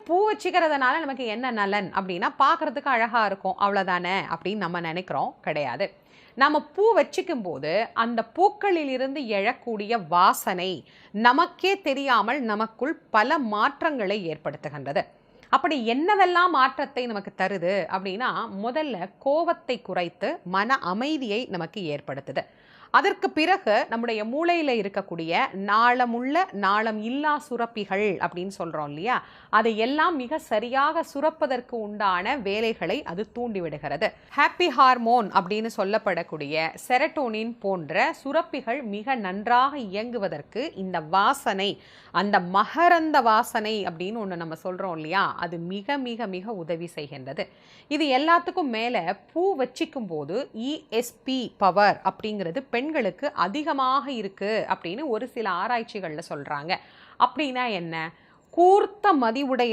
பூ வச்சுக்கிறதுனால நமக்கு என்ன நலன் அப்படின்னா, பார்க்கறதுக்கு அழகா இருக்கும் அவ்வளோதானே அப்படின்னு நம்ம நினைக்கிறோம். கிடையாது. நம்ம பூ வச்சுக்கும் போது அந்த பூக்களிலிருந்து எழக்கூடிய வாசனை நமக்கே தெரியாமல் நமக்குள் பல மாற்றங்களை ஏற்படுத்துகின்றது. அப்படி என்னவெல்லாம் மாற்றத்தை நமக்கு தருது அப்படின்னா, முதல்ல கோவத்தை குறைத்து மன அமைதியை நமக்கு ஏற்படுத்துது. அதற்கு பிறகு நம்முடைய மூளையில இருக்கக்கூடிய நாளமுள்ள, நாளம் இல்லா சுரப்பிகள் அப்படின்னு சொல்றோம் இல்லையா? அதை எல்லாம் மிக சரியாக சுரப்பதற்கு உண்டான வேலைகளை அது தூண்டிவிடுகிறது. ஹாப்பி ஹார்மோன் அப்படின்னு சொல்லப்படக்கூடிய செரட்டோனின் போன்ற சுரப்பிகள் மிக நன்றாக இயங்குவதற்கு இந்த வாசனை, அந்த மகரந்த வாசனை அப்படின்னு ஒன்று நம்ம சொல்றோம் இல்லையா? அது மிக மிக மிக உதவி செய்கின்றது. இது எல்லாத்துக்கும் மேல பூ வச்சிக்கும் போது இஎஸ்பி பவர் அப்படிங்கிறது பெண்களுக்கு அதிகமாக இருக்கு அப்படின்னு ஒரு சில ஆராய்ச்சிகள்ல சொல்றாங்க. அப்படின்னா என்ன? கூர்த்த மதிவுடைய